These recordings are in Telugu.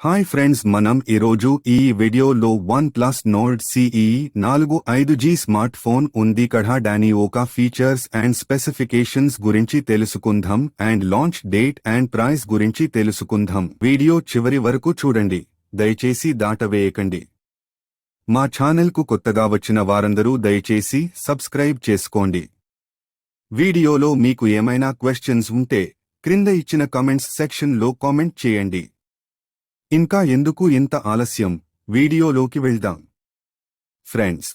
హాయ్ ఫ్రెండ్స్, మనం ఈరోజు ఈ వీడియోలో OnePlus Nord CE 4 5G smart phone ఉంది కదా. దాని ఒక ఫీచర్స్ అండ్ స్పెసిఫికేషన్స్ గురించి తెలుసుకుందాం and launch date and price గురించి తెలుసుకుందాం. వీడియో చివరి వరకు చూడండి, దయచేసి దాటవేయకండి. మా ఛానల్కు కొత్తగా వచ్చిన వారందరూ దయచేసి సబ్స్క్రైబ్ చేసుకోండి. వీడియోలో మీకు ఏమైనా క్వశ్చన్స్ ఉంటే క్రింద ఇచ్చిన కామెంట్స్ సెక్షన్లో కామెంట్ చేయండి. ఇంకా ఎందుకు ఇంత ఆలస్యం, వీడియోలోకి వెళ్దాం. Friends,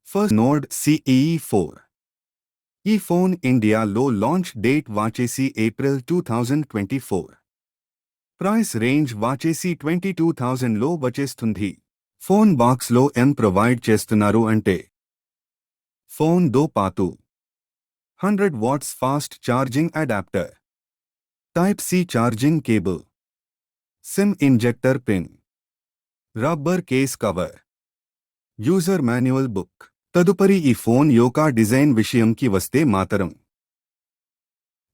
first Nord CE 4. ఈ ఫోన్ ఇండియాలో లాంచ్ డేట్ వాచేసి ఏప్రిల్ 2024. ప్రైస్ రేంజ్ వాచేసి 22,000లో వచ్చేస్తుంది. ఫోన్ బాక్స్లో ప్రొవైడ్ చేస్తున్నారు అంటే ఫోన్ దో పాతు 100 watts fast charging adapter, Type-C charging cable, SIM injector pin, rubber case cover, user manual book. తదుపరి ఈ ఫోన్ యొక్క డిజైన్ విషయంకి వస్తే మాతరం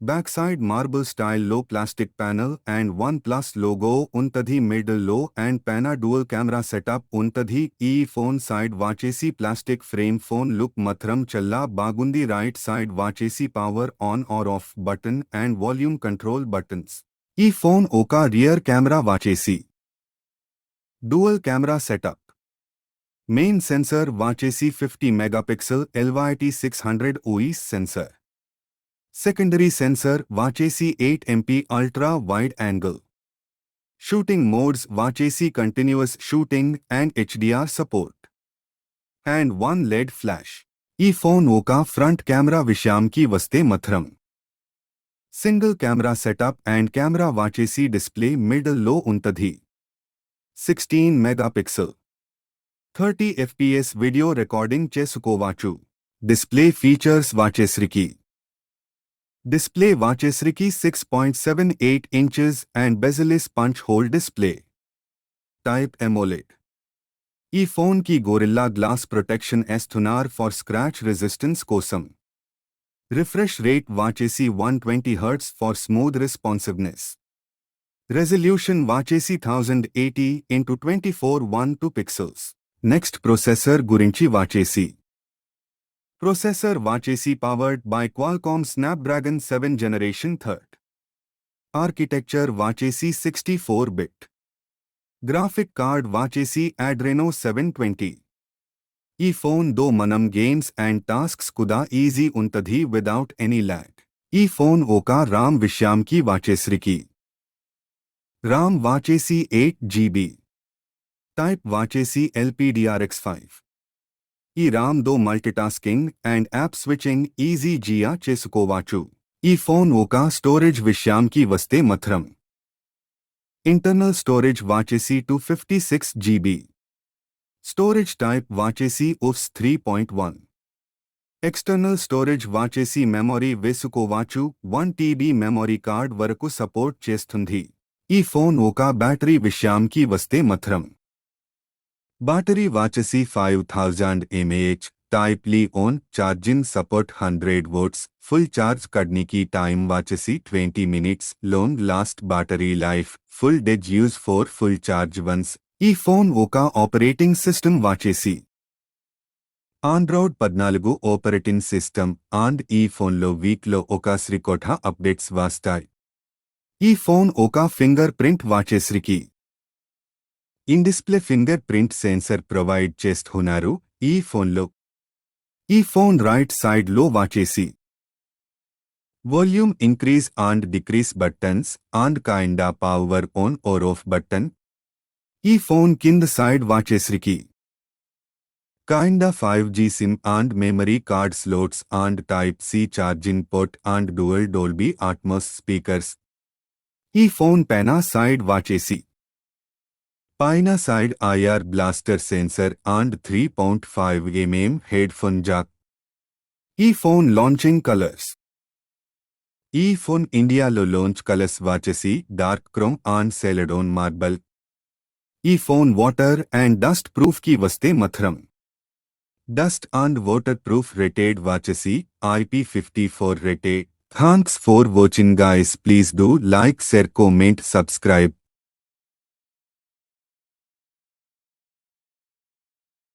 బ్యాక్ సైడ్ మార్బుల్ స్టైల్లో plastic panel and OnePlus logo ఉంటది. మిడిల్ లో అండ్ పైన డ్యూయల్ కెమెరా సెటప్ ఉంటది. ఈ ఫోన్ సైడ్ వాచేసి ప్లాస్టిక్ ఫ్రేమ్. ఫోన్ లుక్ మాత్రం చాలా బాగుంది. రైట్ సైడ్ వాచేసి power on or off button and volume control buttons. ఈ ఫోన్ ఒక రియర్ కెమెరా వాచేసి dual camera setup. Main sensor వాచేసి 50 megapixel LYT 600 OIS sensor. Secondary sensor వాచేసి 8 MP ultra wide angle. Shooting modes వాచేసి continuous shooting and HDR support and 1 LED flash. ఈ ఫోన్ ఒక ఫ్రంట్ కెమెరా విషయానికి వస్తే మాత్రం single camera setup and camera వాచేసి డిస్ప్లే మిడిల్ లో ఉంటది. 16 మెగాపిక్సెల్ 30 FPS వీడియో రికార్డింగ్ చేసుకోవచ్చు. డిస్ప్లే ఫీచర్స్ వాచేసరికి డిస్ప్లే వాచేసరికి 6.78 inches and bezelless punch hole display. Type AMOLED. ఈ ఫోన్ కి గోరిల్లా గ్లాస్ ప్రొటెక్షన్ ఇస్తున్నారు ఫర్ స్క్రాచ్ రెసిస్టెన్స్ కోసం. రిఫ్రెష్ రేట్ వాచేసి 120 Hz for smooth responsiveness. Resolution వాచేసి 1080x2412 పిక్సెల్స్. నెక్స్ట్ ప్రొసెసర్ గురించి వాచేసి Processor వాచేసి powered by Qualcomm Snapdragon 7 Generation 3rd. Architecture వాచేసి 64-bit. Graphic card వాచేసి Adreno 720. ఈ ఫోన్ దో మనం గేమ్స్ అండ్ టాస్క్స్ కుదా ఈజీ ఉంటది విదౌట్ ఎనీ ల్యాగ్. ఈ ఫోన్ ఒక RAM విషయంకి వాచేసరికి RAM వాచేసి 8GB. టైప్ వాచేసి LPDDR5. ఈ RAM దో మల్టీటాస్కింగ్ అండ్ యాప్ స్విచింగ్ ఈజీగా చేసుకోవచ్చు. ఈ ఫోన్ ఒక స్టోరేజ్ విషయంకి వస్తే మాత్రం ఇంటర్నల్ స్టోరేజ్ వాచేసి 256GB. స్టోరేజ్ టైప్ వాచేసి OFS 3.1. ఎక్స్టర్నల్ స్టోరేజ్ వాచేసి మెమొరీ వేసుకోవచ్చు. 1 TB మెమొరీ కార్డ్ వరకు సపోర్ట్ చేస్తుంది. ఈ ఫోన్ ఒక బ్యాటరీ విషయంకి వస్తే మాత్రం బ్యాటరీ వాచేసి 5000 mAh. టైప్లీ own charging support 100 watts. Full charge కడ్నికి టైం వాచేసి 20 minutes. Long last battery life. Full days use for full charge once. ఈ ఫోన్ ఒక ఆపరేటింగ్ సిస్టమ్ వాచేసి ఆండ్రాయిడ్ 14 ఆపరేటింగ్ సిస్టమ్ అండ్ ఈ ఫోన్లో వీక్లో ఒక శ్రీకోట అప్డేట్స్ వస్తాయి. ఈ ఫోన్ ఒక ఫింగర్ ప్రింట్ వాచేసరికి in display finger print sensor provide చేస్తున్నారు ఈ ఫోన్లో. ఈ ఫోన్ రైట్ సైడ్ లో వాచేసి volume increase and decrease buttons and కైండా power on or off button. ఈ ఫోన్ కింద సైడ్ వాచేసరికి కైండా 5G sim and memory card slots and Type-C charging port and dual Dolby Atmos speakers. ఈ ఫోన్ పైన సైడ్ వాచేసి పైన side IR blaster sensor and 3.5 mm head phone Jack. ఈ ఫోన్ లాంచింగ్ కలర్స్. ఈ ఫోన్ ఇండియాలో లాంచ్ కలర్స్ వాచేసి dark chrome and celadon marble. ఈ phone water and dust proof కి వస్తే మాత్రం dust and water proof rated వాచేసి IP54 rated. Thanks for watching guys. Please do like, share, comment, subscribe.